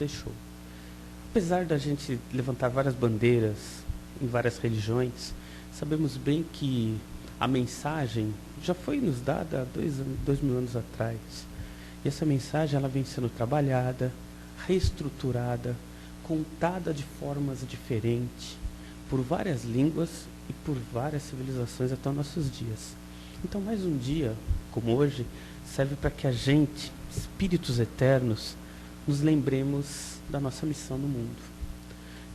deixou. Apesar da gente levantar várias bandeiras em várias religiões, sabemos bem que a mensagem já foi nos dada há 2000 anos atrás. E essa mensagem ela vem sendo trabalhada, reestruturada, contada de formas diferentes, por várias línguas e por várias civilizações até os nossos dias. Então, mais um dia, como hoje, serve para que a gente, espíritos eternos, nos lembremos da nossa missão no mundo.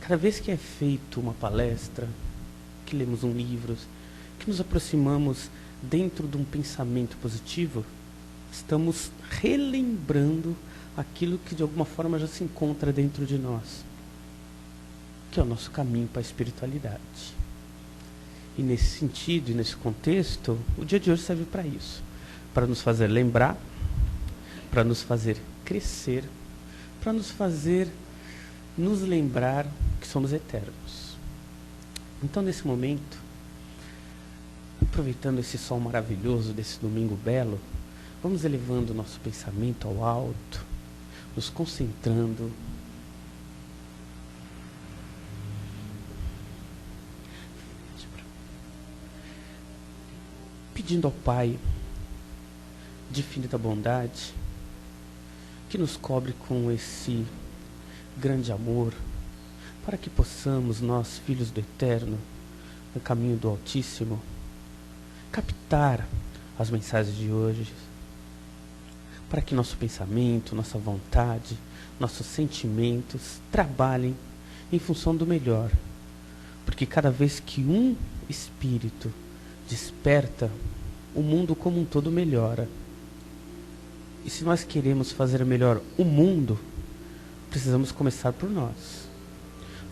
Cada vez que é feita uma palestra, que lemos um livro, que nos aproximamos dentro de um pensamento positivo, estamos relembrando aquilo que de alguma forma já se encontra dentro de nós, que é o nosso caminho para a espiritualidade. E nesse sentido e nesse contexto, o dia de hoje serve para isso, para nos fazer lembrar, para nos fazer crescer, para nos fazer nos lembrar que somos eternos. Então, nesse momento, aproveitando esse sol maravilhoso desse domingo belo, vamos elevando o nosso pensamento ao alto, nos concentrando, pedindo ao Pai de infinita bondade que nos cobre com esse grande amor, para que possamos, nós, filhos do Eterno, no caminho do Altíssimo, captar as mensagens de hoje, para que nosso pensamento, nossa vontade, nossos sentimentos trabalhem em função do melhor. Porque cada vez que um espírito desperta, o mundo como um todo melhora. E se nós queremos fazer melhor o mundo, precisamos começar por nós.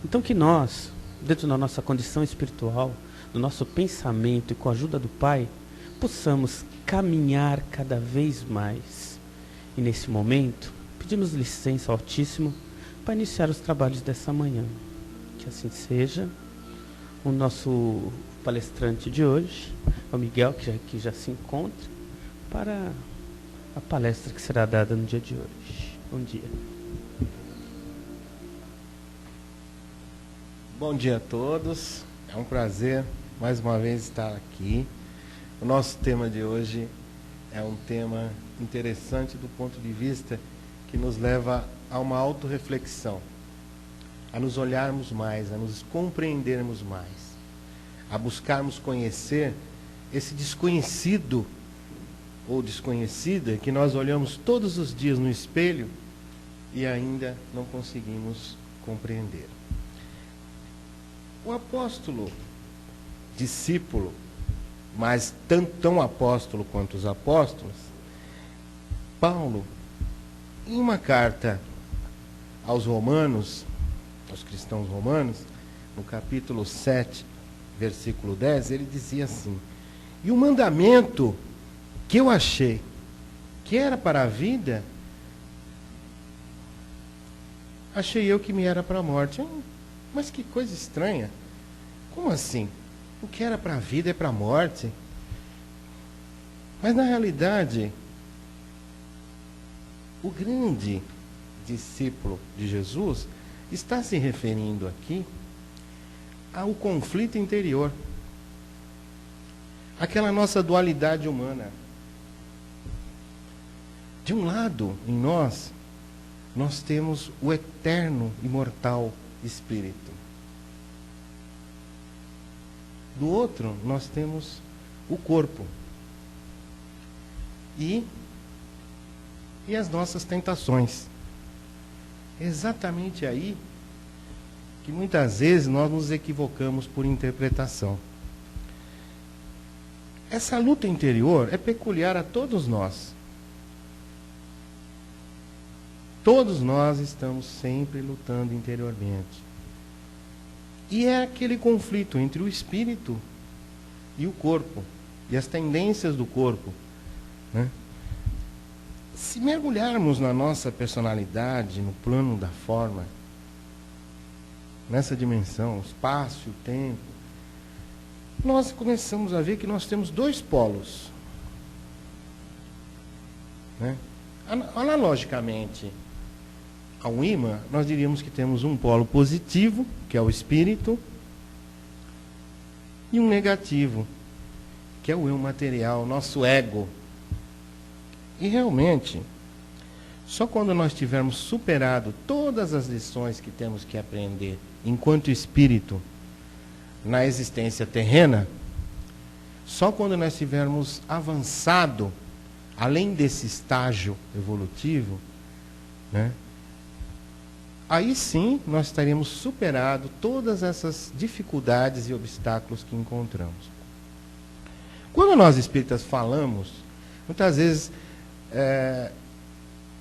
Então que nós, dentro da nossa condição espiritual, do nosso pensamento e com a ajuda do Pai, possamos caminhar cada vez mais. E nesse momento, pedimos licença ao Altíssimo para iniciar os trabalhos dessa manhã. Que assim seja. O nosso palestrante de hoje, o Miguel, que aqui já se encontra, para a palestra que será dada no dia de hoje. Bom dia. Bom dia a todos. É um prazer mais uma vez estar aqui. O nosso tema de hoje é um tema interessante do ponto de vista que nos leva a uma autorreflexão, a nos olharmos mais, a nos compreendermos mais, a buscarmos conhecer esse desconhecido ou desconhecida que nós olhamos todos os dias no espelho e ainda não conseguimos compreender. O apóstolo, discípulo, mas tão apóstolo quanto os apóstolos, Paulo, em uma carta aos romanos, aos cristãos romanos, no capítulo 7, versículo 10, ele dizia assim: e o mandamento que eu achei que era para a vida, achei eu que me era para a morte. Mas que coisa estranha. Como assim? O que era para a vida é para a morte? Mas na realidade, o grande discípulo de Jesus está se referindo aqui ao conflito interior, aquela nossa dualidade humana. De um lado, em nós temos o eterno, imortal Espírito. Do outro, nós temos o corpo. E as nossas tentações. Exatamente aí que muitas vezes nós nos equivocamos por interpretação. Essa luta interior é peculiar a todos nós. Todos nós estamos sempre lutando interiormente. E é aquele conflito entre o espírito e o corpo, e as tendências do corpo, né? Se mergulharmos na nossa personalidade, no plano da forma, nessa dimensão, o espaço e o tempo, nós começamos a ver que nós temos dois polos, né? Analogicamente a um ímã, nós diríamos que temos um polo positivo, que é o espírito, e um negativo, que é o eu material, o nosso ego. E realmente, só quando nós tivermos superado todas as lições que temos que aprender enquanto espírito na existência terrena, só quando nós tivermos avançado além desse estágio evolutivo, né, aí sim nós teremos superado todas essas dificuldades e obstáculos que encontramos. Quando nós espíritas falamos, muitas vezes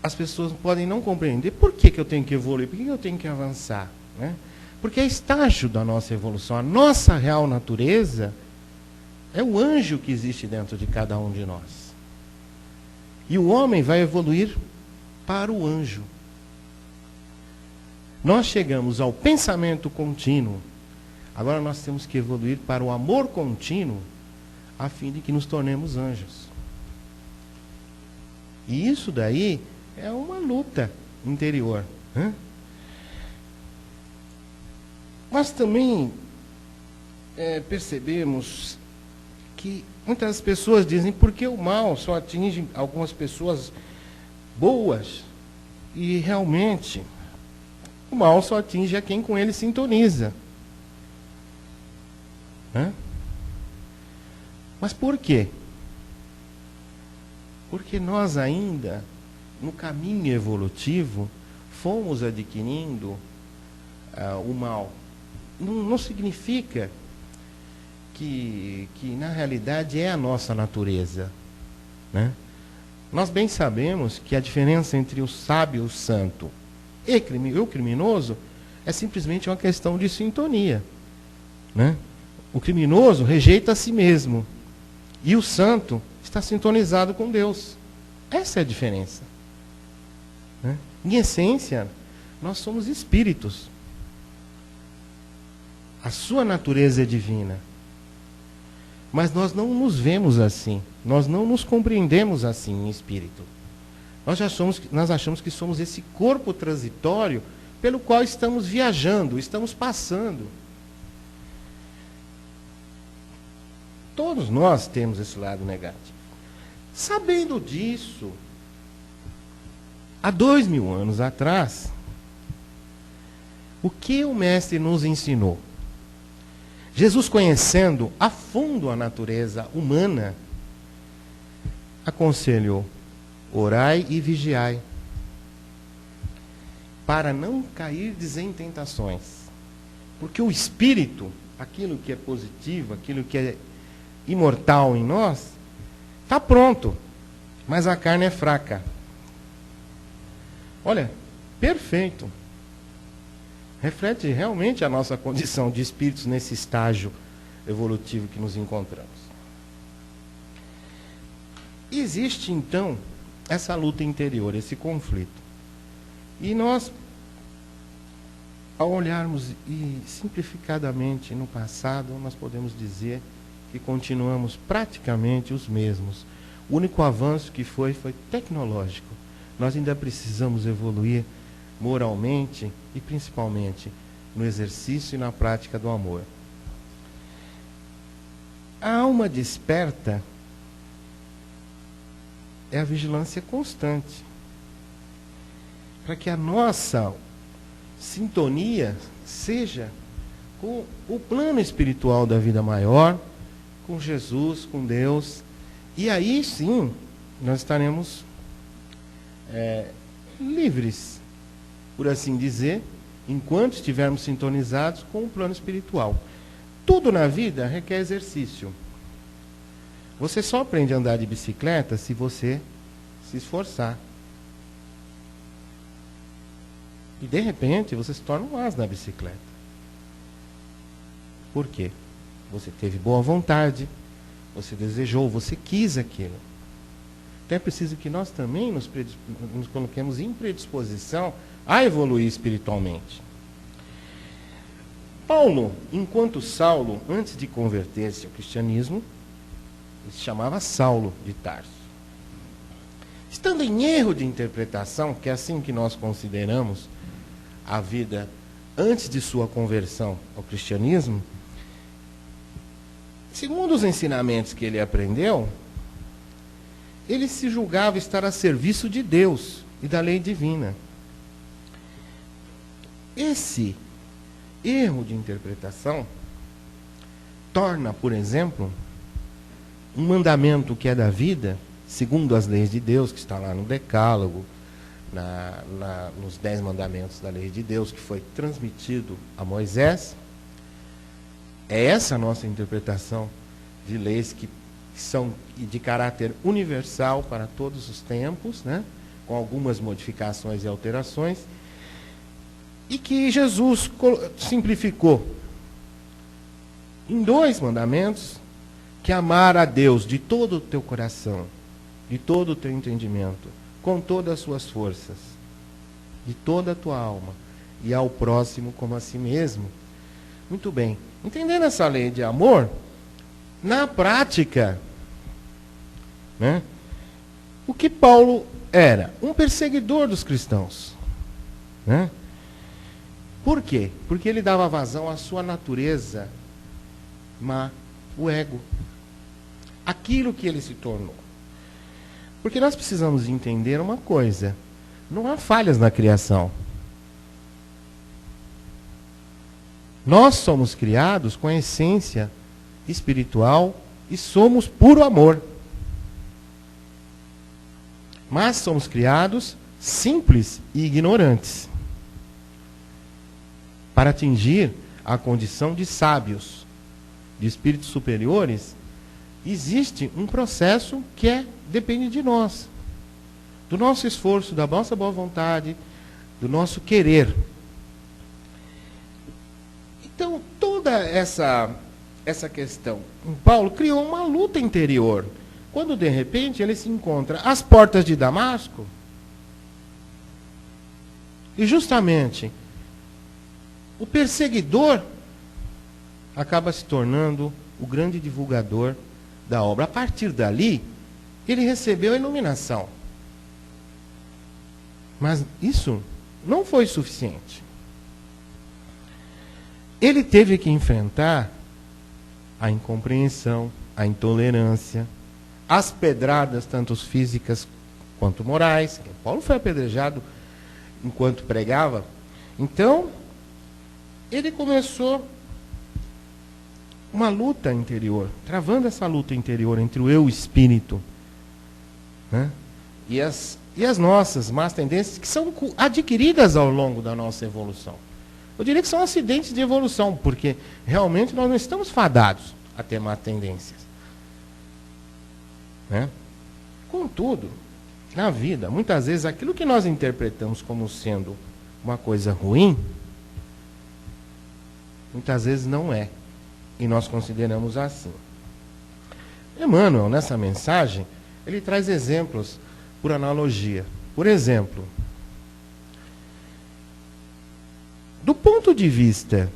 as pessoas podem não compreender por que eu tenho que evoluir, por que eu tenho que avançar, né? Porque é estágio da nossa evolução. A nossa real natureza é o anjo que existe dentro de cada um de nós. E o homem vai evoluir para o anjo. Nós chegamos ao pensamento contínuo. Agora nós temos que evoluir para o amor contínuo, a fim de que nos tornemos anjos. E isso daí é uma luta interior, né? Mas também percebemos que muitas pessoas dizem porque o mal só atinge algumas pessoas boas, e realmente o mal só atinge a quem com ele sintoniza. Né? Mas por quê? Porque nós ainda, no caminho evolutivo, fomos adquirindo o mal. Não significa que na realidade é a nossa natureza, né? Nós bem sabemos que a diferença entre o sábio e o santo e o criminoso é simplesmente uma questão de sintonia, né? O criminoso rejeita a si mesmo e o santo está sintonizado com Deus. Essa é a diferença, né? Em essência, nós somos espíritos. A sua natureza é divina. Mas nós não nos vemos assim. Nós não nos compreendemos assim em espírito. Nós achamos que somos esse corpo transitório pelo qual estamos viajando, estamos passando. Todos nós temos esse lado negativo. Sabendo disso, há 2000 anos atrás, o que o Mestre nos ensinou? Jesus, conhecendo a fundo a natureza humana, aconselhou: orai e vigiai, para não cair em tentações. Porque o espírito, aquilo que é positivo, aquilo que é imortal em nós, está pronto, mas a carne é fraca. Olha, perfeito. Reflete realmente a nossa condição de espíritos nesse estágio evolutivo que nos encontramos. E existe, então, essa luta interior, esse conflito. E nós, ao olharmos e simplificadamente no passado, nós podemos dizer que continuamos praticamente os mesmos. O único avanço que foi tecnológico. Nós ainda precisamos evoluir moralmente e principalmente no exercício e na prática do amor. A alma desperta é a vigilância constante, para que a nossa sintonia seja com o plano espiritual da vida maior, com Jesus, com Deus, e aí sim nós estaremos livres, por assim dizer, enquanto estivermos sintonizados com o plano espiritual. Tudo na vida requer exercício. Você só aprende a andar de bicicleta se você se esforçar. E de repente você se torna um as na bicicleta. Por quê? Você teve boa vontade, você desejou, você quis aquilo. Então é preciso que nós também nos coloquemos em predisposição a evoluir espiritualmente. Paulo, enquanto Saulo, antes de converter-se ao cristianismo, ele se chamava Saulo de Tarso. Estando em erro de interpretação, que é assim que nós consideramos a vida antes de sua conversão ao cristianismo, segundo os ensinamentos que ele aprendeu, ele se julgava estar a serviço de Deus e da lei divina. Esse erro de interpretação torna, por exemplo, um mandamento que é da vida, segundo as leis de Deus, que está lá no Decálogo, nos 10 mandamentos da lei de Deus, que foi transmitido a Moisés. É essa a nossa interpretação de leis que são de caráter universal para todos os tempos, né? Com algumas modificações e alterações, e que Jesus simplificou em 2 mandamentos, que é amar a Deus de todo o teu coração, de todo o teu entendimento, com todas as suas forças, de toda a tua alma, e ao próximo como a si mesmo. Muito bem. Entendendo essa lei de amor, na prática, né, o que Paulo era? Um perseguidor dos cristãos. Né? Por quê? Porque ele dava vazão à sua natureza má, o ego. Aquilo que ele se tornou. Porque nós precisamos entender uma coisa: não há falhas na criação. Nós somos criados com a essência espiritual e somos puro amor. Mas somos criados simples e ignorantes para atingir a condição de sábios, de espíritos superiores. Existe um processo que depende de nós, do nosso esforço, da nossa boa vontade, do nosso querer. Então, toda essa questão, Paulo criou uma luta interior. Quando, de repente, ele se encontra às portas de Damasco, e justamente o perseguidor acaba se tornando o grande divulgador da obra. A partir dali, ele recebeu a iluminação. Mas isso não foi suficiente. Ele teve que enfrentar a incompreensão, a intolerância, as pedradas, tanto físicas quanto morais. Paulo foi apedrejado enquanto pregava. Então, ele começou uma luta interior, travando essa luta interior entre o eu e o espírito, né? E as nossas más tendências, que são adquiridas ao longo da nossa evolução. Eu diria que são acidentes de evolução, porque realmente nós não estamos fadados a ter más tendências. Né? Contudo, na vida, muitas vezes aquilo que nós interpretamos como sendo uma coisa ruim, muitas vezes não é. E nós consideramos assim. Emmanuel, nessa mensagem, ele traz exemplos por analogia. Por exemplo, do ponto de vista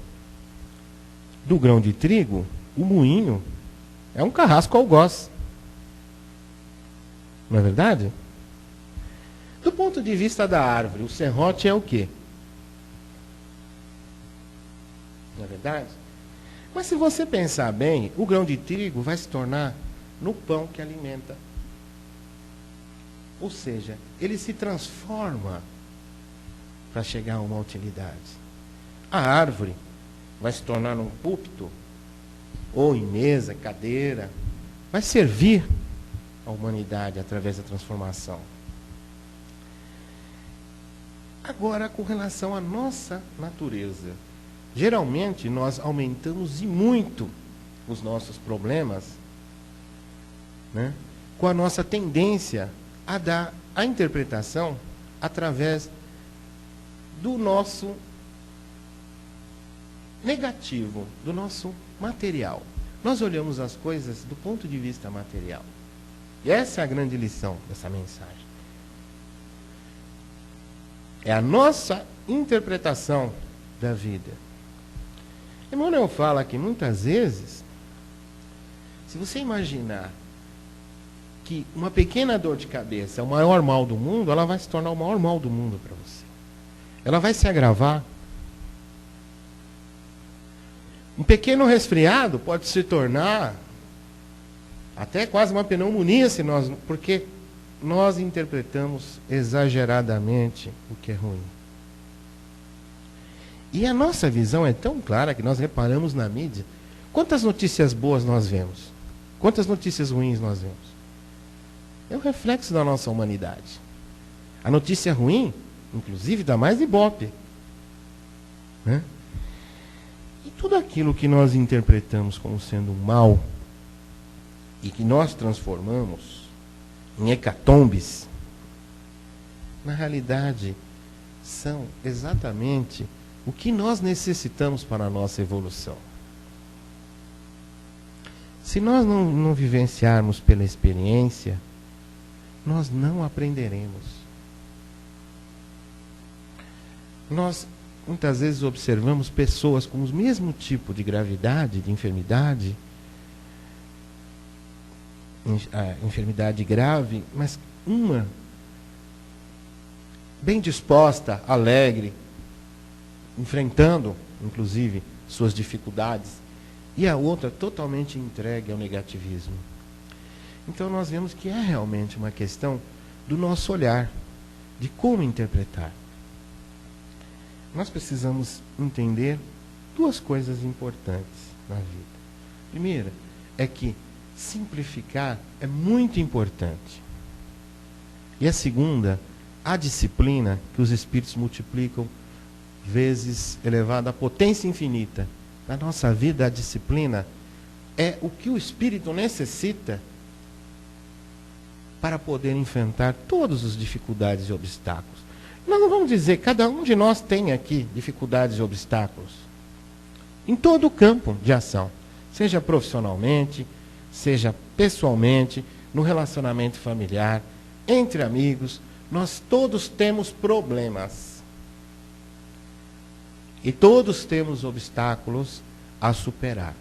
do grão de trigo, o moinho é um carrasco algoz. Não é verdade? Do ponto de vista da árvore, o serrote é o quê? Não é verdade? Mas se você pensar bem, o grão de trigo vai se tornar no pão que alimenta. Ou seja, ele se transforma para chegar a uma utilidade. A árvore vai se tornar num púlpito, ou em mesa, cadeira, vai servir a humanidade através da transformação. Agora, com relação à nossa natureza, geralmente nós aumentamos e muito os nossos problemas, né, com a nossa tendência a dar a interpretação através do nosso negativo, do nosso material. Nós olhamos as coisas do ponto de vista material. E essa é a grande lição dessa mensagem. É a nossa interpretação da vida. Emmanuel fala que muitas vezes, se você imaginar que uma pequena dor de cabeça é o maior mal do mundo, ela vai se tornar o maior mal do mundo para você. Ela vai se agravar. Um pequeno resfriado pode se tornar até quase uma pneumonia, porque nós interpretamos exageradamente o que é ruim. E a nossa visão é tão clara que nós reparamos na mídia. Quantas notícias boas nós vemos? Quantas notícias ruins nós vemos? É o reflexo da nossa humanidade. A notícia ruim, inclusive, dá mais ibope. Né? E tudo aquilo que nós interpretamos como sendo mal e que nós transformamos em hecatombes, na realidade, são exatamente o que nós necessitamos para a nossa evolução. Se nós não vivenciarmos pela experiência, nós não aprenderemos. Nós, muitas vezes, observamos pessoas com o mesmo tipo de gravidade, de enfermidade, enfermidade grave, mas uma bem disposta, alegre, enfrentando, inclusive, suas dificuldades, e a outra totalmente entregue ao negativismo. Então nós vemos que é realmente uma questão do nosso olhar, de como interpretar. Nós precisamos entender duas coisas importantes na vida. Primeira é que simplificar é muito importante. E a segunda, a disciplina que os espíritos multiplicam vezes elevada à potência infinita. Na nossa vida, a disciplina é o que o espírito necessita para poder enfrentar todas as dificuldades e obstáculos. Nós não vamos dizer que cada um de nós tem aqui dificuldades e obstáculos. Em todo o campo de ação. Seja profissionalmente, seja pessoalmente, no relacionamento familiar, entre amigos, nós todos temos problemas. E todos temos obstáculos a superar.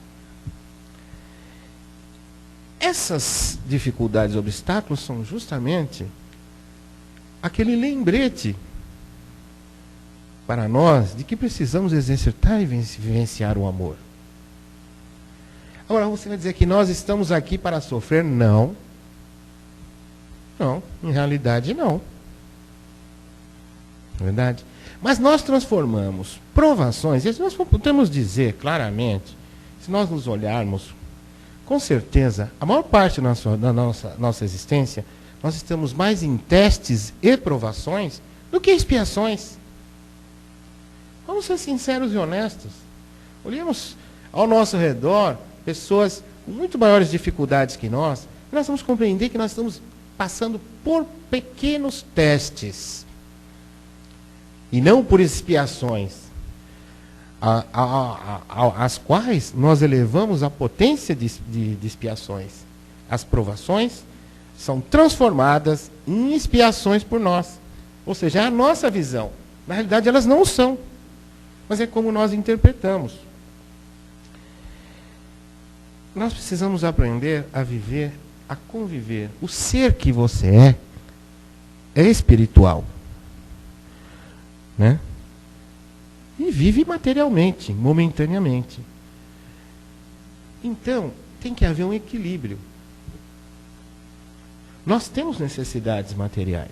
Essas dificuldades e obstáculos são justamente aquele lembrete para nós de que precisamos exercitar e vivenciar o amor. Agora você vai dizer que nós estamos aqui para sofrer? Não. Não, em realidade não. Não é verdade? Mas nós transformamos provações, e nós podemos dizer claramente, se nós nos olharmos, com certeza, a maior parte da nossa existência, nós estamos mais em testes e provações do que expiações. Vamos ser sinceros e honestos. Olhemos ao nosso redor pessoas com muito maiores dificuldades que nós, e nós vamos compreender que nós estamos passando por pequenos testes. E não por expiações, as quais nós elevamos a potência de expiações. As provações são transformadas em expiações por nós. Ou seja, é a nossa visão. Na realidade, elas não são. Mas é como nós interpretamos. Nós precisamos aprender a viver, a conviver. O ser que você é espiritual. Né? E vive materialmente, momentaneamente. Então, tem que haver um equilíbrio. Nós temos necessidades materiais.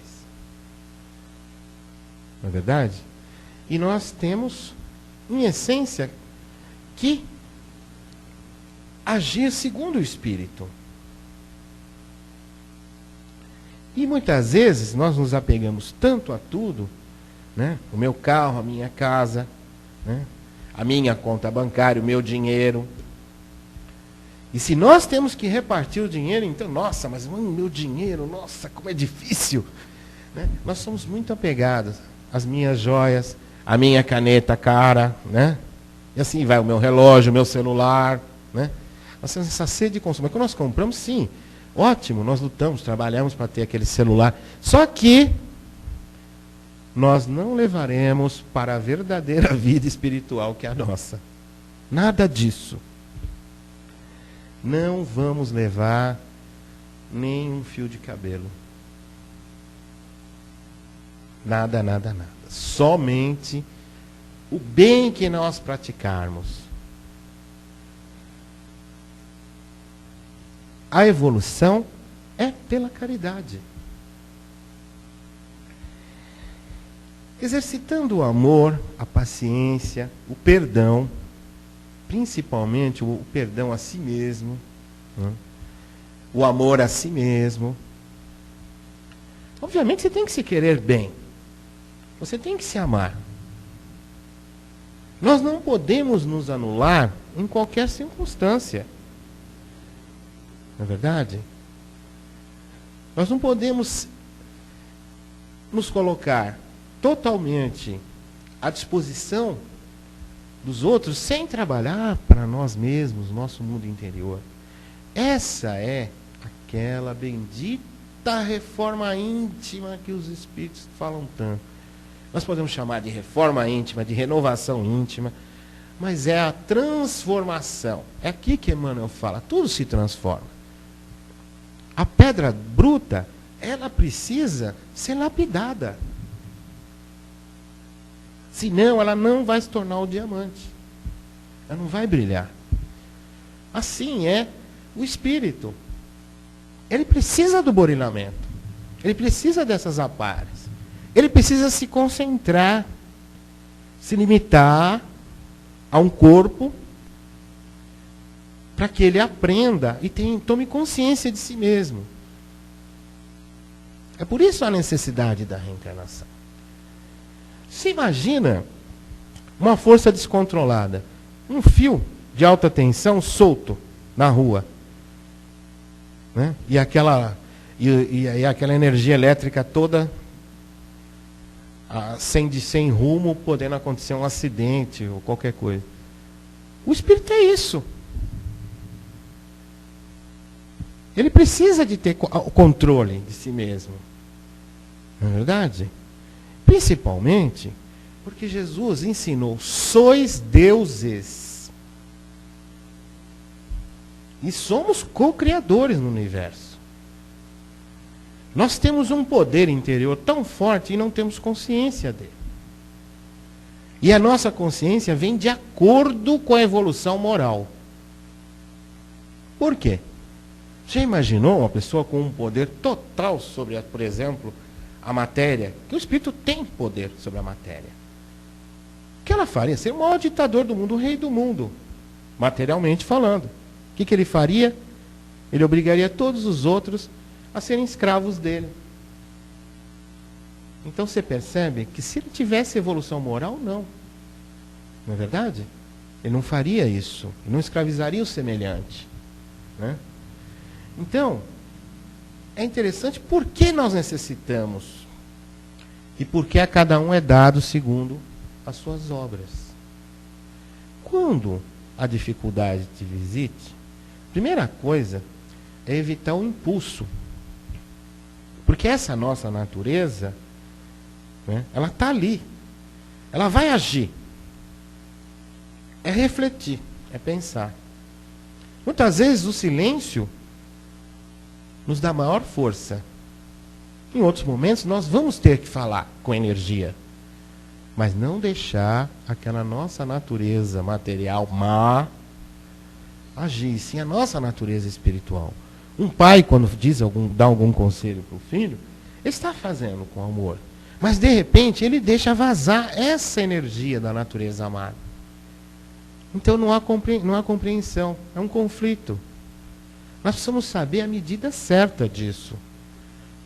Não é verdade? E nós temos, em essência, que agir segundo o Espírito. E muitas vezes nós nos apegamos tanto a tudo, né? O meu carro, a minha casa, né? A minha conta bancária, o meu dinheiro. E se nós temos que repartir o dinheiro, então, nossa, mas meu dinheiro, nossa, como é difícil. Né? Nós somos muito apegados às minhas joias, à minha caneta cara, né? E assim vai o meu relógio, o meu celular. Né? Nós temos essa sede de consumo. Quando nós compramos, sim, ótimo, nós lutamos, trabalhamos para ter aquele celular. Só que nós não levaremos para a verdadeira vida espiritual que é a nossa. Nada disso. Não vamos levar nem um fio de cabelo. Nada, nada, nada. Somente o bem que nós praticarmos. A evolução é pela caridade. Exercitando o amor, a paciência, o perdão, principalmente o perdão a si mesmo, né? O amor a si mesmo. Obviamente você tem que se querer bem. Você tem que se amar. Nós não podemos nos anular em qualquer circunstância. Não é verdade? Nós não podemos nos colocar totalmente à disposição dos outros sem trabalhar para nós mesmos, nosso mundo interior. Essa é aquela bendita reforma íntima que os espíritos falam tanto. Nós podemos chamar de reforma íntima, de renovação íntima, mas é a transformação. É aqui que Emmanuel fala, tudo se transforma. A pedra bruta, ela precisa ser lapidada. Senão, ela não vai se tornar o diamante. Ela não vai brilhar. Assim é o espírito. Ele precisa do burilamento. Ele precisa dessas apares. Ele precisa se concentrar, se limitar a um corpo, para que ele aprenda e tome consciência de si mesmo. É por isso a necessidade da reencarnação. Se imagina uma força descontrolada, um fio de alta tensão solto na rua, né? E aquela energia elétrica toda sem rumo, podendo acontecer um acidente ou qualquer coisa. O espírito é isso. Ele precisa de ter o controle de si mesmo. Não é verdade? Principalmente porque Jesus ensinou: sois deuses. E somos co-criadores no universo. Nós temos um poder interior tão forte e não temos consciência dele. E a nossa consciência vem de acordo com a evolução moral. Por quê? Já imaginou uma pessoa com um poder total sobre, por exemplo, a matéria? Que o espírito tem poder sobre a matéria. O que ela faria? Ser o maior ditador do mundo, o rei do mundo, materialmente falando. O que ele faria? Ele obrigaria todos os outros a serem escravos dele. Então você percebe que se ele tivesse evolução moral, não. Não é verdade? Ele não faria isso. Ele não escravizaria o semelhante. Né? Então, é interessante por que nós necessitamos e por que a cada um é dado segundo as suas obras. Quando a dificuldade te visite, primeira coisa é evitar o impulso. Porque essa nossa natureza, né, ela está ali. Ela vai agir. É refletir, é pensar. Muitas vezes o silêncio nos dá maior força. Em outros momentos nós vamos ter que falar com energia. Mas não deixar aquela nossa natureza material má agir, sim a nossa natureza espiritual. Um pai, quando dá algum conselho para o filho, ele está fazendo com amor. Mas, de repente, ele deixa vazar essa energia da natureza amada. Então, não há compreensão. É um conflito. Nós precisamos saber a medida certa disso.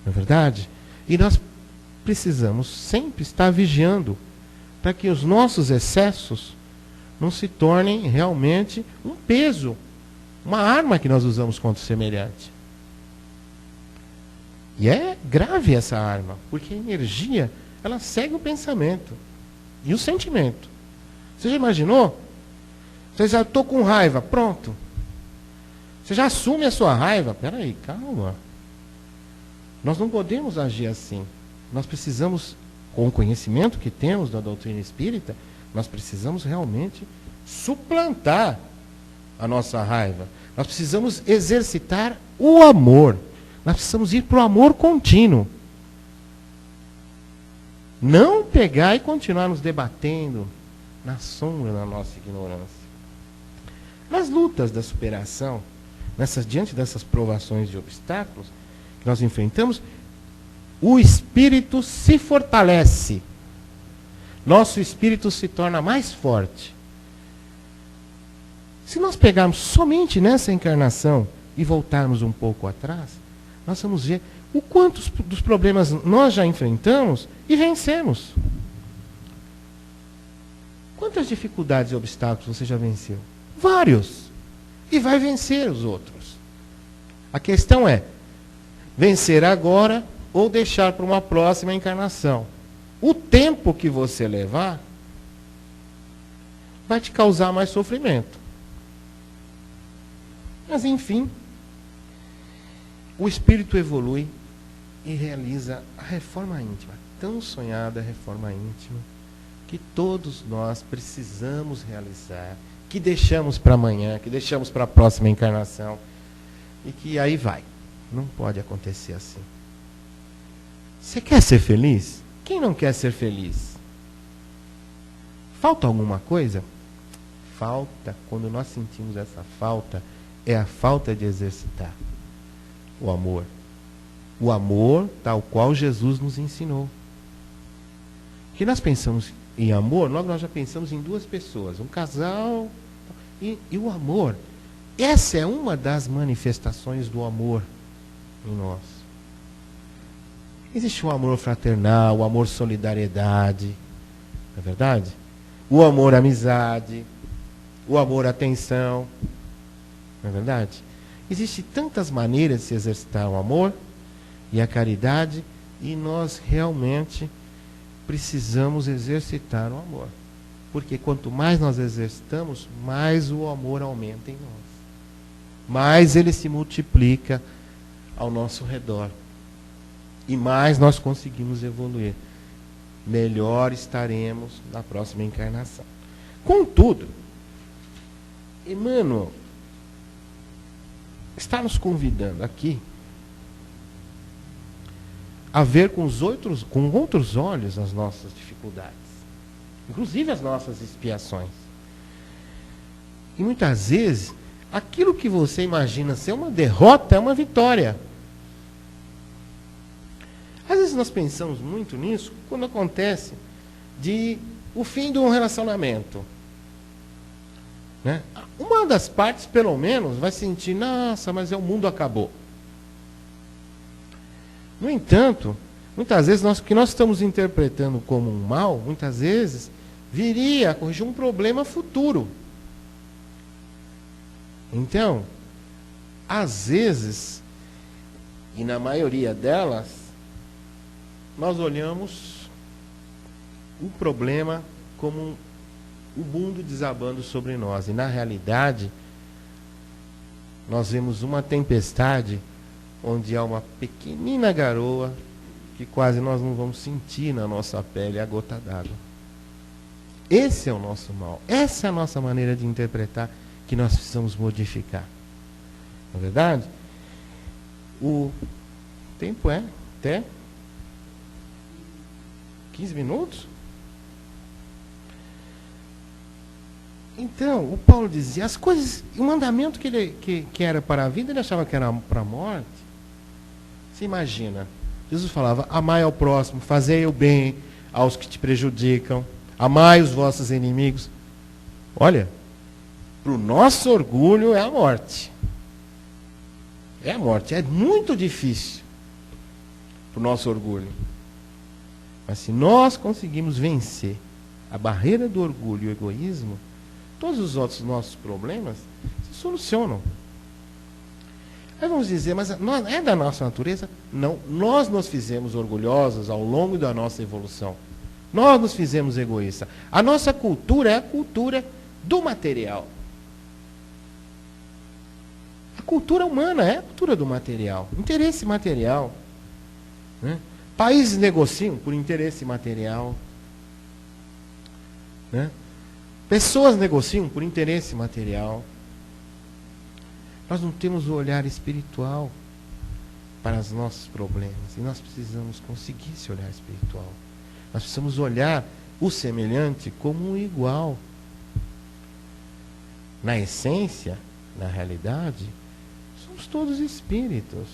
Não é verdade? E nós precisamos sempre estar vigiando para que os nossos excessos não se tornem realmente um peso, uma arma que nós usamos contra o semelhante. E é grave essa arma, porque a energia, ela segue o pensamento e o sentimento. Você já imaginou? Você já estou com raiva, pronto. Você já assume a sua raiva. Peraí, calma. Nós não podemos agir assim. Nós precisamos, com o conhecimento que temos da doutrina espírita, nós precisamos realmente suplantar a nossa raiva. Nós precisamos exercitar o amor. Nós precisamos ir para o amor contínuo. Não pegar e continuar nos debatendo na sombra da nossa ignorância. Nas lutas da superação, diante dessas provações de obstáculos que nós enfrentamos, o espírito se fortalece. Nosso espírito se torna mais forte. Se nós pegarmos somente nessa encarnação e voltarmos um pouco atrás, nós vamos ver o quanto dos problemas nós já enfrentamos e vencemos. Quantas dificuldades e obstáculos você já venceu? Vários. E vai vencer os outros. A questão é vencer agora ou deixar para uma próxima encarnação. O tempo que você levar vai te causar mais sofrimento. Mas, enfim, o espírito evolui e realiza a reforma íntima, tão sonhada reforma íntima, que todos nós precisamos realizar, que deixamos para amanhã, que deixamos para a próxima encarnação, e que aí vai. Não pode acontecer assim. Você quer ser feliz? Quem não quer ser feliz? Falta alguma coisa? Falta, quando nós sentimos essa falta, é a falta de exercitar o amor. O amor tal qual Jesus nos ensinou. Que nós pensamos em amor, nós já pensamos em duas pessoas, um casal e o amor. Essa é uma das manifestações do amor em nós. Existe o amor fraternal, o amor solidariedade, não é verdade? O amor amizade, o amor atenção, não é verdade? Existem tantas maneiras de se exercitar o amor e a caridade, e nós realmente precisamos exercitar o amor. Porque quanto mais nós exercitamos, mais o amor aumenta em nós. Mais ele se multiplica ao nosso redor. E mais nós conseguimos evoluir. Melhor estaremos na próxima encarnação. Contudo, Emmanuel está nos convidando aqui a ver com outros olhos as nossas dificuldades, inclusive as nossas expiações. E muitas vezes, aquilo que você imagina ser uma derrota é uma vitória. Às vezes nós pensamos muito nisso quando acontece o fim de um relacionamento. Né? Uma das partes, pelo menos, vai sentir, nossa, mas o mundo acabou. No entanto, muitas vezes o que nós estamos interpretando como um mal, muitas vezes, viria a corrigir um problema futuro. Então, às vezes, e na maioria delas, nós olhamos o problema como o mundo desabando sobre nós. E na realidade, nós vemos uma tempestade onde há uma pequenina garoa que quase nós não vamos sentir na nossa pele a gota d'água. Esse é o nosso mal. Essa é a nossa maneira de interpretar que nós precisamos modificar. Não é verdade? O tempo é até 15 minutos? Então, o Paulo dizia, as coisas, o mandamento que era para a vida, ele achava que era para a morte. Você imagina, Jesus falava, amai ao próximo, fazei o bem aos que te prejudicam, amai os vossos inimigos. Olha, para o nosso orgulho é a morte. É a morte, é muito difícil para o nosso orgulho. Mas se nós conseguimos vencer a barreira do orgulho e o egoísmo, todos os outros nossos problemas se solucionam. Aí vamos dizer, mas é da nossa natureza? Não. Nós nos fizemos orgulhosos ao longo da nossa evolução. Nós nos fizemos egoístas. A nossa cultura é a cultura do material. A cultura humana é a cultura do material. Interesse material. Né? Países negociam por interesse material. Né? Pessoas negociam por interesse material. Nós não temos o olhar espiritual. para os nossos problemas. E nós precisamos conseguir esse olhar espiritual. Nós precisamos olhar o semelhante como um igual. Na essência, na realidade, somos todos espíritos.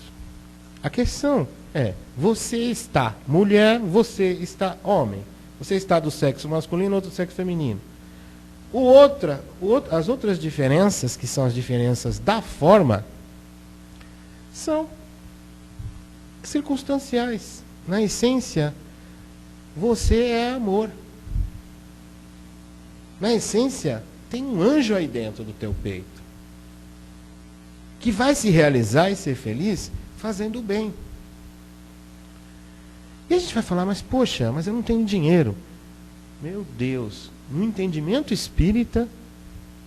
A questão é, você está mulher, você está homem. Você está do sexo masculino, outro do sexo feminino. As outras diferenças, que são as diferenças da forma, são circunstanciais. Na essência, você é amor. Na essência, tem um anjo aí dentro do teu peito, que vai se realizar e ser feliz fazendo o bem. E a gente vai falar, mas poxa, mas eu não tenho dinheiro. Meu Deus, no entendimento espírita,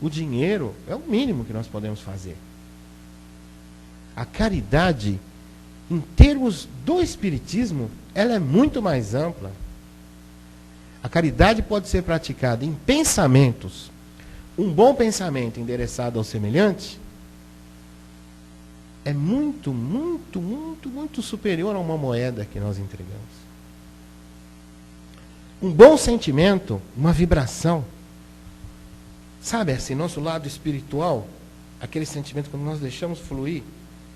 o dinheiro é o mínimo que nós podemos fazer. A caridade, em termos do espiritismo, ela é muito mais ampla. A caridade pode ser praticada em pensamentos. Um bom pensamento endereçado ao semelhante é muito, muito, muito, muito superior a uma moeda que nós entregamos. Um bom sentimento, uma vibração. Sabe, assim, nosso lado espiritual, aquele sentimento quando nós deixamos fluir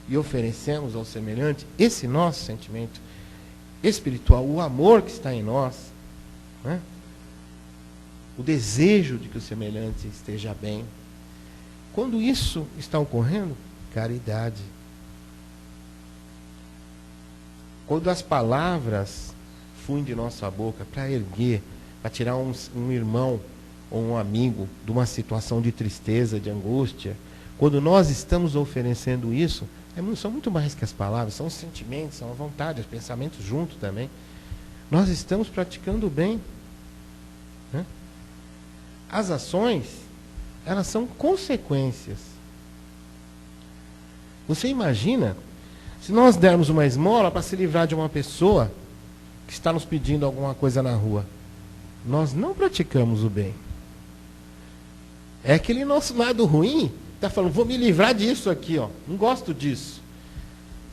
e oferecemos ao semelhante, esse nosso sentimento espiritual, o amor que está em nós, né? O desejo de que o semelhante esteja bem. Quando isso está ocorrendo, caridade. Quando as palavras fluem de nossa boca para erguer, para tirar um irmão ou um amigo de uma situação de tristeza, de angústia, quando nós estamos oferecendo isso, são muito mais que as palavras, são os sentimentos, são a vontade, os pensamentos juntos também. Nós estamos praticando o bem. Né? As ações, elas são consequências. Você imagina, se nós dermos uma esmola para se livrar de uma pessoa que está nos pedindo alguma coisa na rua, nós não praticamos o bem. É aquele nosso lado ruim, está falando, vou me livrar disso aqui, ó, não gosto disso.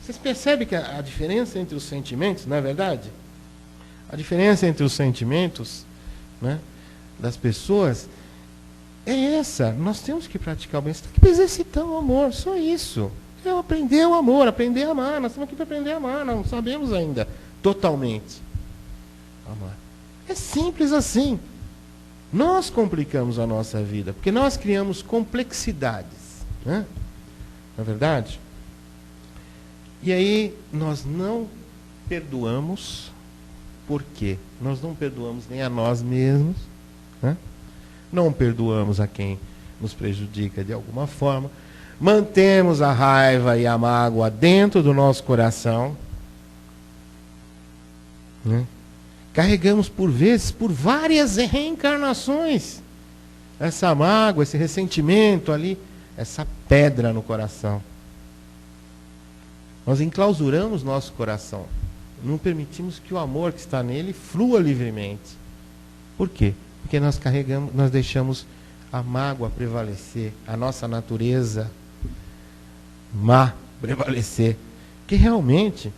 Vocês percebem que a diferença entre os sentimentos, não é verdade? A diferença entre os sentimentos, né, das pessoas é essa. Nós temos que praticar o bem. Você tem que exercitar o amor, só isso. É aprender o amor, aprender a amar. Nós estamos aqui para aprender a amar, nós não sabemos ainda totalmente amar. É simples assim. Nós complicamos a nossa vida, porque nós criamos complexidades, né? Não é verdade? E aí nós não perdoamos. Por quê? Nós não perdoamos nem a nós mesmos, né? Não perdoamos a quem nos prejudica de alguma forma. Mantemos a raiva e a mágoa dentro do nosso coração, né? Carregamos por vezes, por várias reencarnações, essa mágoa, esse ressentimento ali, essa pedra no coração. Nós enclausuramos nosso coração. Não permitimos que o amor que está nele flua livremente. Por quê? Porque nós carregamos, nós deixamos a mágoa prevalecer, a nossa natureza má prevalecer. Que realmente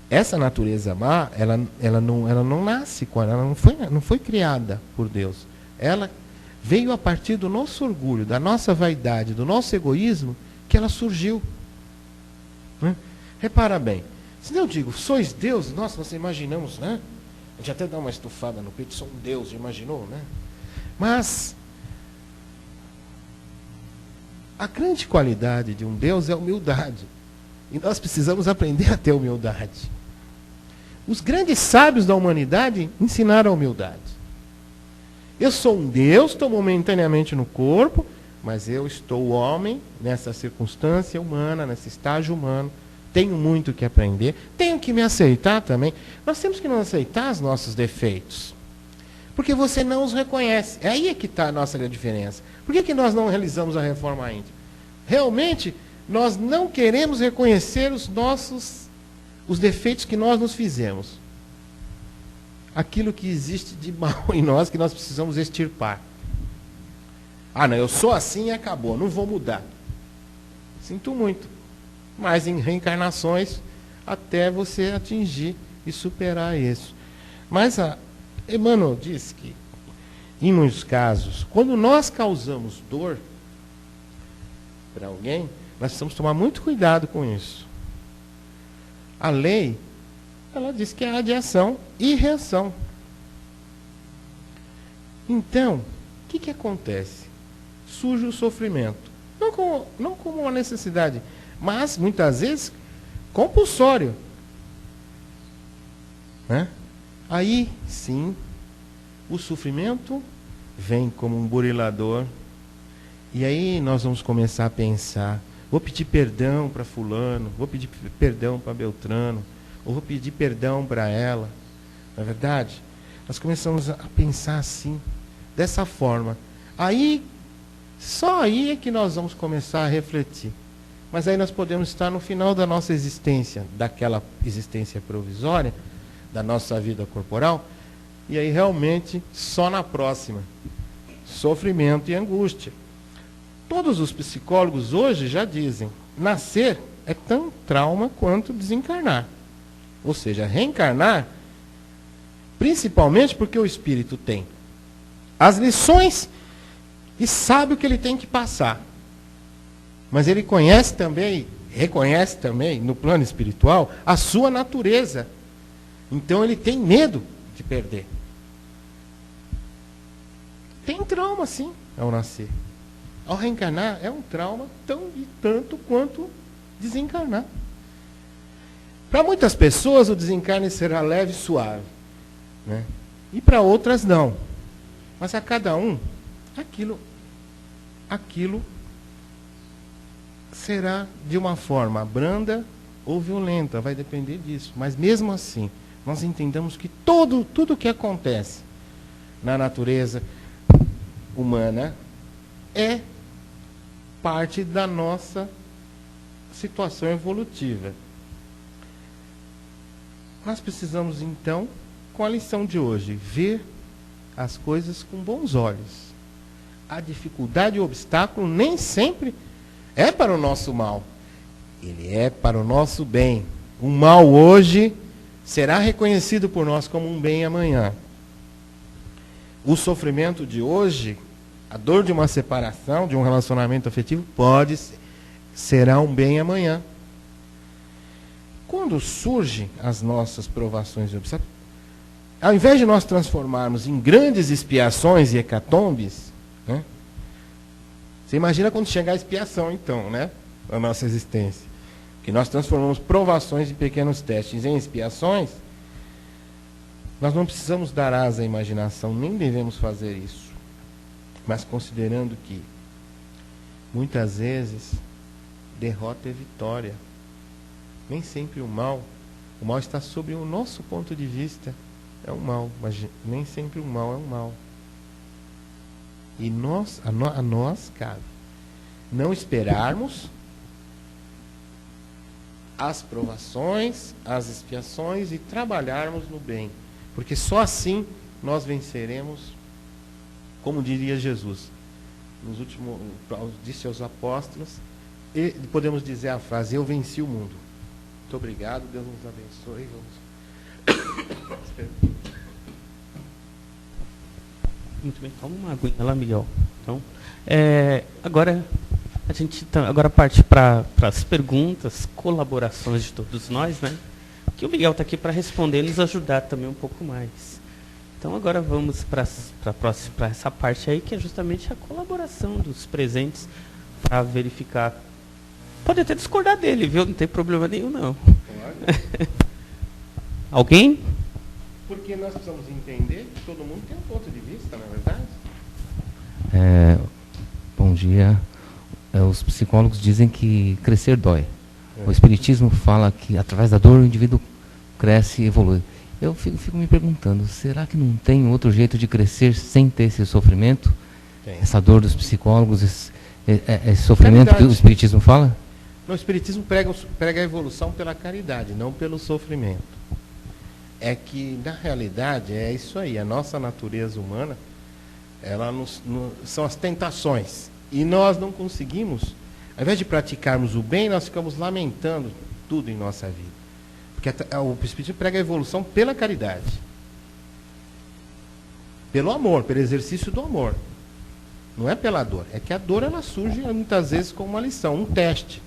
essa natureza má, ela não nasce com ela, não foi criada por Deus. Ela veio a partir do nosso orgulho, da nossa vaidade, do nosso egoísmo, que ela surgiu. Né? Repara bem, se eu digo, sois Deus, nossa, nós imaginamos, né? A gente até dá uma estufada no peito, sou um Deus, imaginou, né? Mas a grande qualidade de um Deus é a humildade. E nós precisamos aprender a ter humildade. Os grandes sábios da humanidade ensinaram a humildade. Eu sou um Deus, estou momentaneamente no corpo, mas eu estou homem nessa circunstância humana, nesse estágio humano. Tenho muito que aprender, tenho que me aceitar também. Nós temos que nos aceitar os nossos defeitos, porque você não os reconhece. É aí que está a nossa grande diferença. Por que nós não realizamos a reforma íntima? Realmente, nós não queremos reconhecer os defeitos que nós nos fizemos. Aquilo que existe de mal em nós, que nós precisamos extirpar. Ah, não, eu sou assim e acabou, não vou mudar. Sinto muito. Mas em reencarnações, até você atingir e superar isso. Mas Emmanuel diz que, em muitos casos, quando nós causamos dor para alguém, nós precisamos tomar muito cuidado com isso. A lei, ela diz que é adiação e reação. Então, o que acontece? Surge o sofrimento. Não como uma necessidade, mas, muitas vezes, compulsório. Né? Aí, sim, o sofrimento vem como um burilador. E aí nós vamos começar a pensar, vou pedir perdão para fulano, vou pedir perdão para Beltrano, ou vou pedir perdão para ela. Não é verdade? Nós começamos a pensar assim, dessa forma. Aí, só aí é que nós vamos começar a refletir. Mas aí nós podemos estar no final da nossa existência, daquela existência provisória, da nossa vida corporal, e aí realmente só na próxima. Sofrimento e angústia. Todos os psicólogos hoje já dizem, nascer é tão trauma quanto desencarnar. Ou seja, reencarnar, principalmente porque o espírito tem as lições e sabe o que ele tem que passar. Mas ele conhece também, reconhece também, no plano espiritual, a sua natureza. Então ele tem medo de perder. Tem trauma, sim, ao nascer. Ao reencarnar, é um trauma tão e tanto quanto desencarnar. Para muitas pessoas, o desencarne será leve e suave. Né? E para outras, não. Mas a cada um, aquilo será de uma forma branda ou violenta, vai depender disso. Mas mesmo assim, nós entendamos que tudo que acontece na natureza humana é parte da nossa situação evolutiva. Nós precisamos, então, com a lição de hoje, ver as coisas com bons olhos. A dificuldade e o obstáculo nem sempre é para o nosso mal. Ele é para o nosso bem. O mal hoje será reconhecido por nós como um bem amanhã. O sofrimento de hoje, a dor de uma separação, de um relacionamento afetivo, será um bem amanhã. Quando surgem as nossas provações e obstáculos, ao invés de nós transformarmos em grandes expiações e hecatombes, né? Você imagina quando chegar a expiação, então, né? Na nossa existência. Que nós transformamos provações e pequenos testes em expiações, nós não precisamos dar asa à imaginação, nem devemos fazer isso. Mas considerando que, muitas vezes, derrota é vitória. Nem sempre o mal está sob o nosso ponto de vista, é um mal, mas nem sempre o mal é um mal. E a nós cabe não esperarmos as provações, as expiações e trabalharmos no bem. Porque só assim nós venceremos, como diria Jesus, disse aos apóstolos, e podemos dizer a frase, eu venci o mundo. Muito obrigado, Deus nos abençoe. Muito bem, toma uma aguinha lá, Miguel. Então, agora a gente agora parte para as perguntas, colaborações de todos nós, né? Que o Miguel está aqui para responder e nos ajudar também um pouco mais. Então agora vamos para essa parte aí, que é justamente a colaboração dos presentes para verificar. Pode até discordar dele, viu? Não tem problema nenhum, não. Alguém? Porque nós precisamos entender que todo mundo tem um ponto de vista, não é verdade? Bom dia. Os psicólogos dizem que crescer dói. O Espiritismo fala que através da dor o indivíduo cresce e evolui. Eu fico me perguntando, será que não tem outro jeito de crescer sem ter esse sofrimento? Tem. Essa dor dos psicólogos, esse sofrimento que o Espiritismo fala? No Espiritismo prega a evolução pela caridade, não pelo sofrimento. É que, na realidade, é isso aí. A nossa natureza humana, são as tentações. E nós não conseguimos, ao invés de praticarmos o bem, nós ficamos lamentando tudo em nossa vida. Porque o Espiritismo prega a evolução pela caridade. Pelo amor, pelo exercício do amor. Não é pela dor. É que a dor ela surge muitas vezes como uma lição, um teste.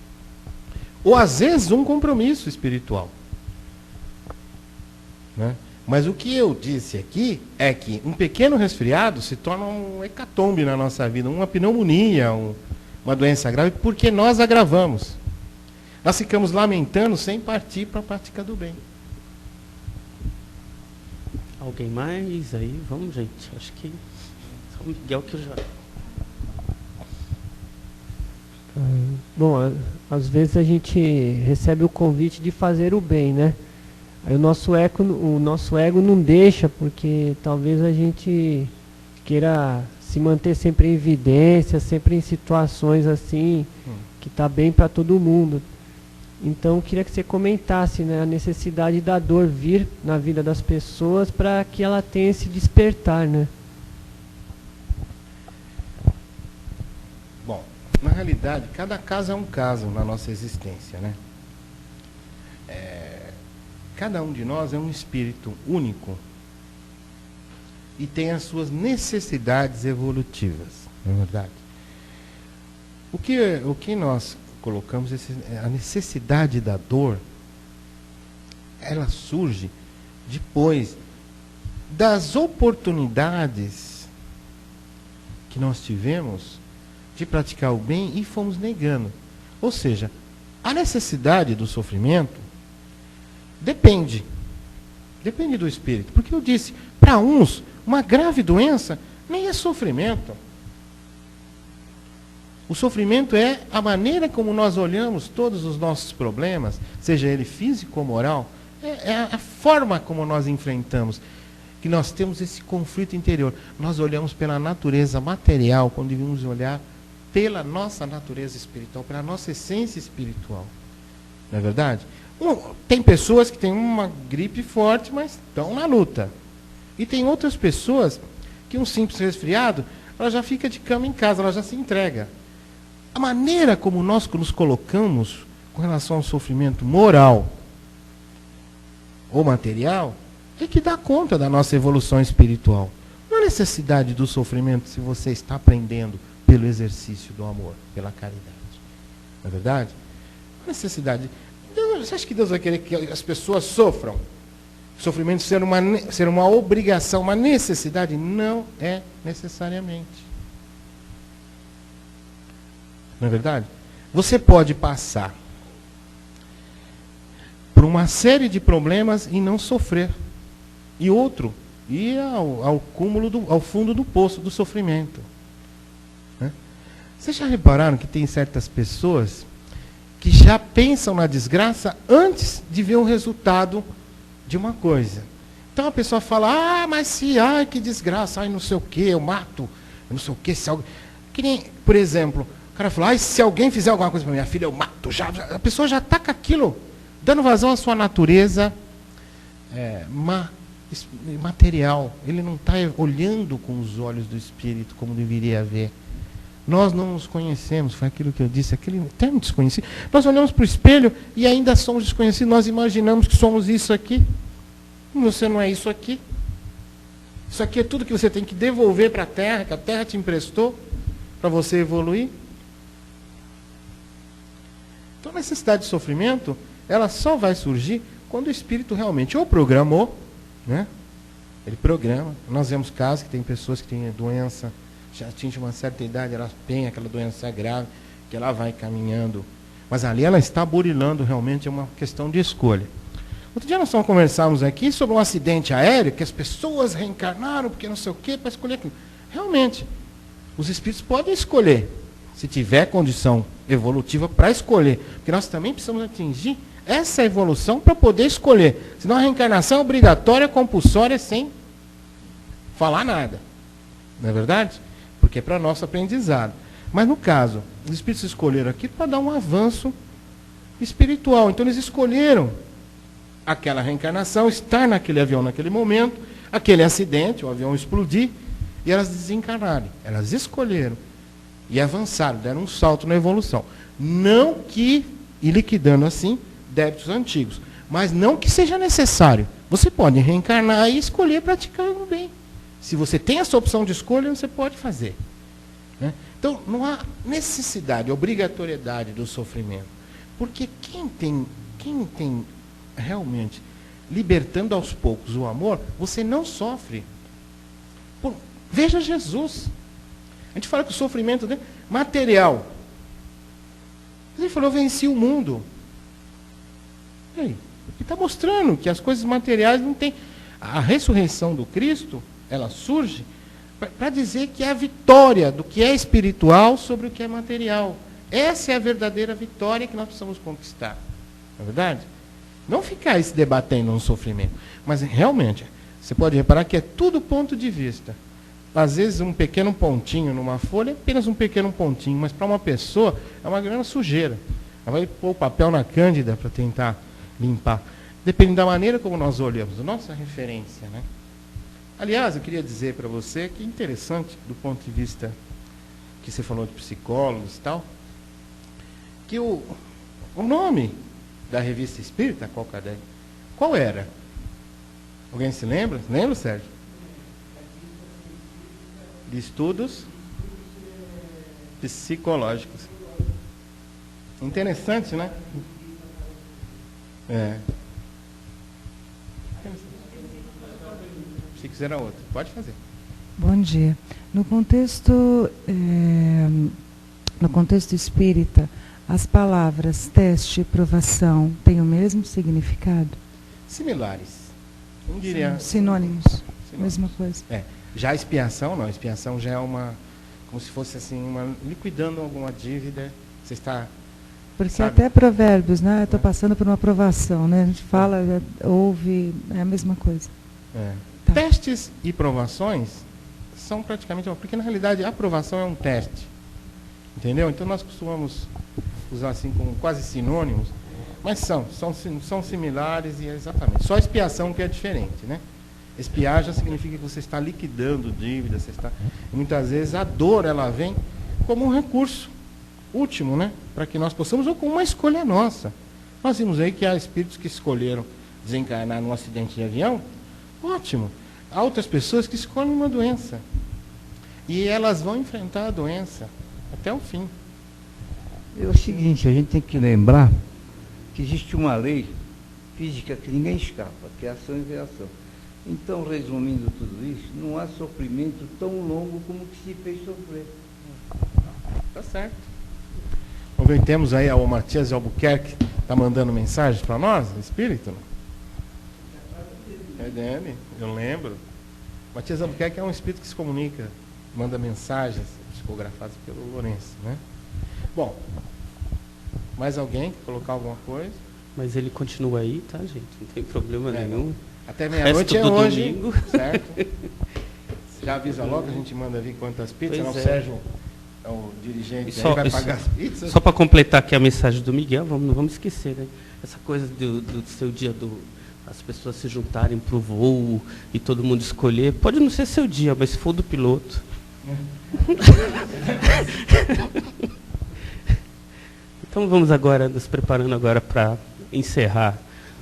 Ou às vezes um compromisso espiritual. Né? Mas o que eu disse aqui é que um pequeno resfriado se torna um hecatombe na nossa vida, uma pneumonia, uma doença grave, porque nós agravamos. Nós ficamos lamentando sem partir para a prática do bem. Alguém mais aí? Vamos, gente. Acho que São Miguel que eu já... Bom, às vezes a gente recebe o convite de fazer o bem, né? Aí o nosso ego não deixa, porque talvez a gente queira se manter sempre em evidência, sempre em situações assim, que está bem para todo mundo. Então eu queria que você comentasse, né, a necessidade da dor vir na vida das pessoas para que ela tenha esse despertar, né? Bom, na realidade, cada caso é um caso na nossa existência, né? Cada um de nós é um espírito único e tem as suas necessidades evolutivas, não é verdade? O que nós colocamos, a necessidade da dor, ela surge depois das oportunidades que nós tivemos de praticar o bem e fomos negando. Ou seja, a necessidade do sofrimento depende do espírito. Porque eu disse, para uns, uma grave doença nem é sofrimento. O sofrimento é a maneira como nós olhamos todos os nossos problemas, seja ele físico ou moral, é a forma como nós enfrentamos, que nós temos esse conflito interior. Nós olhamos pela natureza material, quando devíamos olhar pela nossa natureza espiritual, pela nossa essência espiritual. Não é verdade? Tem pessoas que têm uma gripe forte, mas estão na luta. E tem outras pessoas que um simples resfriado, ela já fica de cama em casa, ela já se entrega. A maneira como nós nos colocamos com relação ao sofrimento moral ou material é que dá conta da nossa evolução espiritual. Não há necessidade do sofrimento se você está aprendendo pelo exercício do amor, pela caridade. Não é verdade? Não há necessidade. Você acha que Deus vai querer que as pessoas sofram? O sofrimento ser uma obrigação, uma necessidade? Não é necessariamente. Não é verdade? Você pode passar por uma série de problemas e não sofrer. E outro, ir ao fundo do poço do sofrimento. Né? Vocês já repararam que tem certas pessoas que já pensam na desgraça antes de ver o resultado de uma coisa. Então a pessoa fala, mas que desgraça, não sei o que, eu mato, eu não sei o que, se alguém... Que nem, por exemplo, o cara fala, se alguém fizer alguma coisa para minha filha, eu mato, a pessoa já está com aquilo, dando vazão à sua natureza material. Ele não está olhando com os olhos do espírito como deveria ver. Nós não nos conhecemos, foi aquilo que eu disse, aquele termo desconhecido. Nós olhamos para o espelho e ainda somos desconhecidos, nós imaginamos que somos isso aqui. Você não é isso aqui. Isso aqui é tudo que você tem que devolver para a Terra, que a Terra te emprestou, para você evoluir. Então a necessidade de sofrimento, ela só vai surgir quando o espírito realmente ou programou, né? Ele programa. Nós vemos casos que tem pessoas que têm doença, já atinge uma certa idade, ela tem aquela doença grave, que ela vai caminhando. Mas ali ela está burilando, realmente é uma questão de escolha. Outro dia nós conversávamos aqui sobre um acidente aéreo, que as pessoas reencarnaram, porque não sei o quê, para escolher aquilo. Realmente, os espíritos podem escolher, se tiver condição evolutiva para escolher. Porque nós também precisamos atingir essa evolução para poder escolher. Senão a reencarnação é obrigatória, compulsória, sem falar nada. Não é verdade? Porque é para nosso aprendizado. Mas no caso, os espíritos escolheram aquilo para dar um avanço espiritual. Então eles escolheram aquela reencarnação, estar naquele avião naquele momento, aquele acidente, o avião explodir, e elas desencarnaram. Elas escolheram e avançaram, deram um salto na evolução. Não que, e liquidando assim, débitos antigos, Mas não que seja necessário. Você pode reencarnar e escolher praticar o bem. Se você tem essa opção de escolha, você pode fazer. Né? Então, não há necessidade, obrigatoriedade do sofrimento. Porque quem tem realmente libertando aos poucos o amor, você não sofre. Veja Jesus. A gente fala que o sofrimento dele material. Ele falou, eu venci o mundo. E aí? Ele está mostrando que as coisas materiais não têm. A ressurreição do Cristo, ela surge para dizer que é a vitória do que é espiritual sobre o que é material. Essa é a verdadeira vitória que nós precisamos conquistar. Não é verdade? Não ficar se debatendo no sofrimento. Mas realmente, você pode reparar que é tudo ponto de vista. Às vezes um pequeno pontinho numa folha é apenas um pequeno pontinho, mas para uma pessoa é uma grande sujeira. Ela vai pôr o papel na cândida para tentar limpar. Depende da maneira como nós olhamos, nossa referência. Né? Aliás, eu queria dizer para você que é interessante, do ponto de vista que você falou de psicólogos e tal, que o nome da revista espírita, qual era? Alguém se lembra? Lembra, Sérgio? De estudos psicológicos. Interessante, né? Se quiser outra, pode fazer. Bom dia. No contexto espírita, as palavras teste e provação têm o mesmo significado? Similares. Não diria. Sinônimos. Mesma coisa. Já a expiação, não. A expiação já é como se fosse assim, liquidando alguma dívida. Você está. Porque sabe? até provérbios, né? Estou passando por uma provação, né? A gente fala, ouve, é a mesma coisa. Tá. Testes e provações são praticamente, porque na realidade a aprovação é um teste. Entendeu? Então nós costumamos usar assim como quase sinônimos, mas são similares e exatamente. Só a expiação que é diferente, né? Expiar já significa que você está liquidando dívidas, muitas vezes a dor ela vem como um recurso último, né? Para que nós possamos, ou como uma escolha nossa. Nós vimos aí que há espíritos que escolheram desencarnar num acidente de avião, ótimo. Há outras pessoas que escolhem uma doença. E elas vão enfrentar a doença até o fim. É o seguinte, a gente tem que lembrar que existe uma lei física que ninguém escapa, que é ação e reação. Então, resumindo tudo isso, não há sofrimento tão longo como que se fez sofrer. Tá certo. Temos aí o Matias de Albuquerque, está mandando mensagens para nós, espírito? É dele, eu lembro. Matias de Albuquerque é um espírito que se comunica, manda mensagens psicografadas pelo Lourenço, né? Bom, mais alguém quer colocar alguma coisa? Mas ele continua aí, tá, gente? Não tem problema nenhum. Até meia-noite é hoje, domingo. Certo? Já avisa logo, a gente manda vir quantas pizzas, não, o Sérgio é o dirigente, aí vai pagar as pizzas. Só para completar aqui a mensagem do Miguel, não vamos esquecer, né? Essa coisa do seu dia, as pessoas se juntarem para o voo e todo mundo escolher, pode não ser seu dia, mas se for do piloto. Então vamos agora, nos preparando agora para encerrar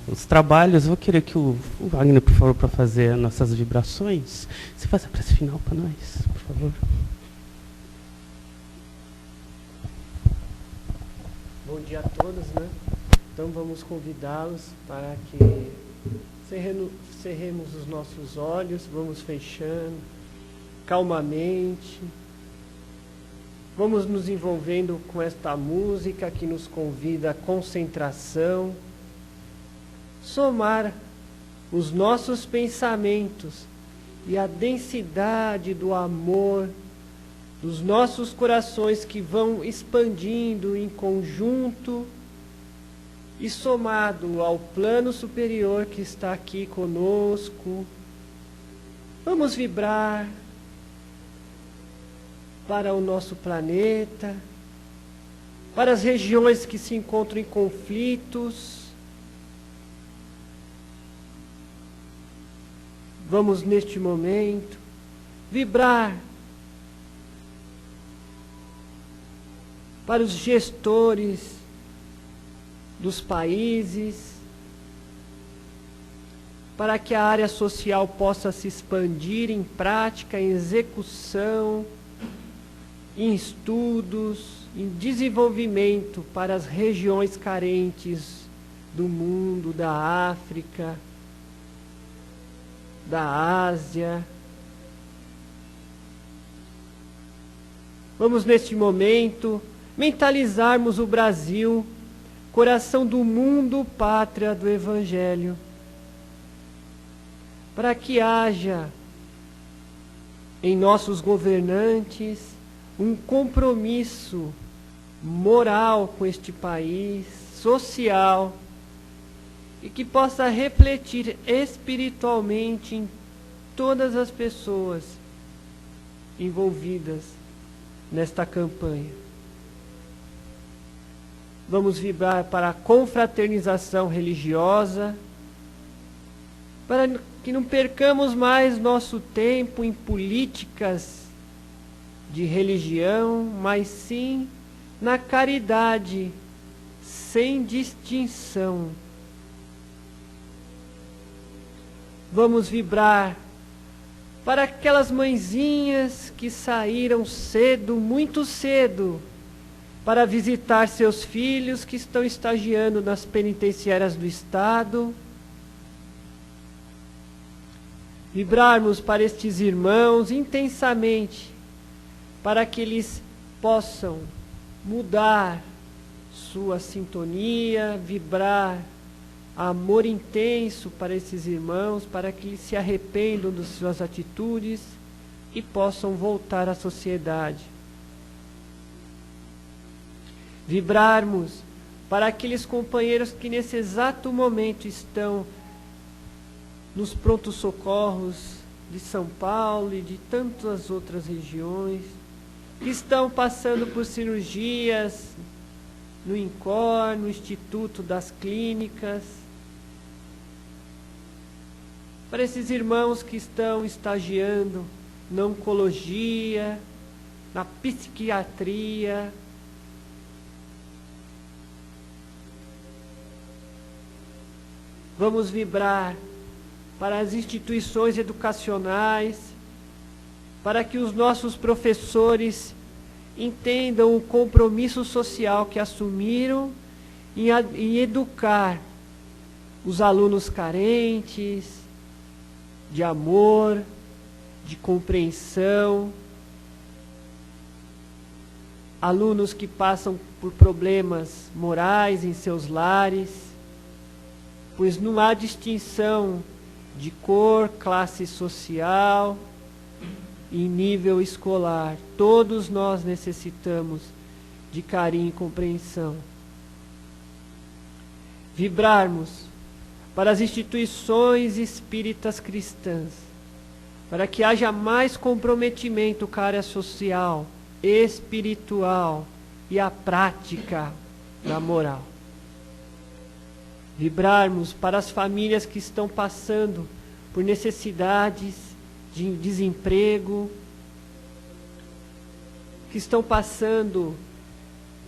os trabalhos. Vou querer que o Wagner, por favor, para fazer as nossas vibrações. Você faz a prece final para nós, por favor. Bom dia a todos, né? Então vamos convidá-los para que cerremos os nossos olhos, vamos fechando calmamente. Vamos nos envolvendo com esta música que nos convida à concentração, somar os nossos pensamentos e a densidade do amor dos nossos corações que vão expandindo em conjunto e somado ao plano superior que está aqui conosco. Vamos vibrar para o nosso planeta, para as regiões que se encontram em conflitos. Vamos, neste momento, vibrar para os gestores dos países, para que a área social possa se expandir em prática, em execução, em estudos, em desenvolvimento para as regiões carentes do mundo, da África, da Ásia. Vamos, neste momento, mentalizarmos o Brasil, coração do mundo, pátria do Evangelho, para que haja em nossos governantes um compromisso moral com este país, social, e que possa refletir espiritualmente em todas as pessoas envolvidas nesta campanha. Vamos vibrar para a confraternização religiosa, para que não percamos mais nosso tempo em políticas de religião, mas sim na caridade, sem distinção. Vamos vibrar para aquelas mãezinhas que saíram cedo, muito cedo, para visitar seus filhos que estão estagiando nas penitenciárias do Estado. Vibrarmos para estes irmãos intensamente, para que eles possam mudar sua sintonia, vibrar amor intenso para esses irmãos, para que eles se arrependam das suas atitudes e possam voltar à sociedade. Vibrarmos para aqueles companheiros que nesse exato momento estão nos prontos socorros de São Paulo e de tantas outras regiões, que estão passando por cirurgias no INCOR, no Instituto das Clínicas, para esses irmãos que estão estagiando na oncologia, na psiquiatria, vamos vibrar para as instituições educacionais, para que os nossos professores entendam o compromisso social que assumiram em educar os alunos carentes de amor, de compreensão, alunos que passam por problemas morais em seus lares, pois não há distinção de cor, classe social e nível escolar. Todos nós necessitamos de carinho e compreensão. Vibrarmos para as instituições espíritas cristãs, para que haja mais comprometimento com a área social, espiritual e a prática da moral. Vibrarmos para as famílias que estão passando por necessidades de desemprego, que estão passando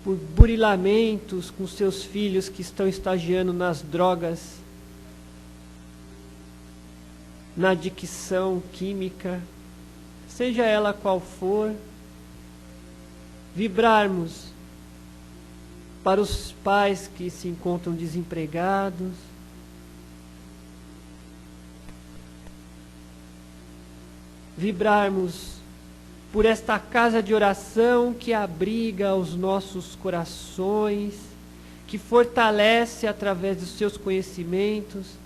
por burilamentos com seus filhos que estão estagiando nas drogas, na adicção química, seja ela qual for. Vibrarmos para os pais que se encontram desempregados, vibrarmos por esta casa de oração que abriga os nossos corações, que fortalece através dos seus conhecimentos,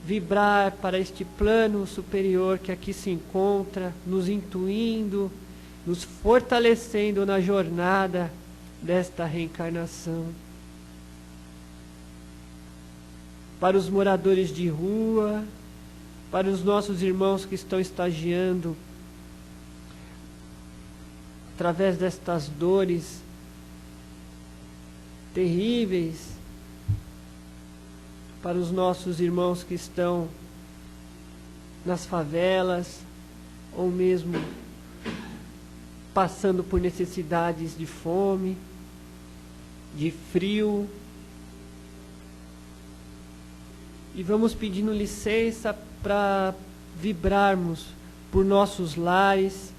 vibrar para este plano superior que aqui se encontra, nos intuindo, nos fortalecendo na jornada desta reencarnação. Para os moradores de rua, para os nossos irmãos que estão estagiando através destas dores terríveis, para os nossos irmãos que estão nas favelas, ou mesmo passando por necessidades de fome, de frio. E vamos pedindo licença para vibrarmos por nossos lares,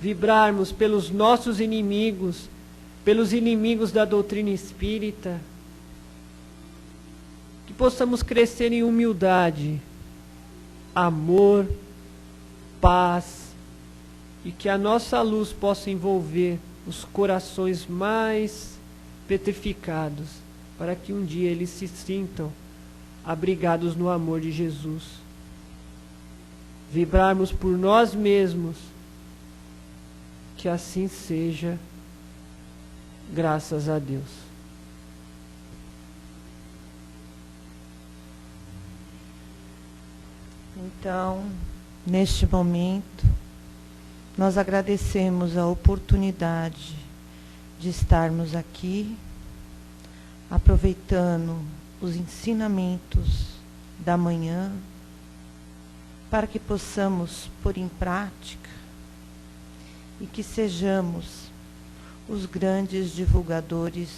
vibrarmos pelos nossos inimigos, pelos inimigos da doutrina espírita, que possamos crescer em humildade, amor, paz, e que a nossa luz possa envolver os corações mais petrificados, para que um dia eles se sintam abrigados no amor de Jesus. Vibrarmos por nós mesmos, que assim seja, graças a Deus. Então, neste momento, nós agradecemos a oportunidade de estarmos aqui, aproveitando os ensinamentos da manhã, para que possamos pôr em prática e que sejamos os grandes divulgadores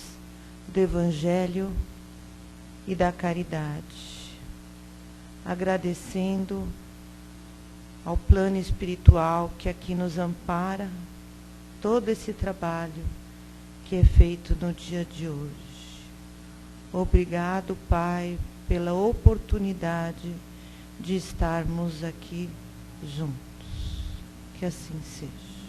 do Evangelho e da caridade, agradecendo ao plano espiritual que aqui nos ampara todo esse trabalho que é feito no dia de hoje. Obrigado, Pai, pela oportunidade de estarmos aqui juntos. Que assim seja.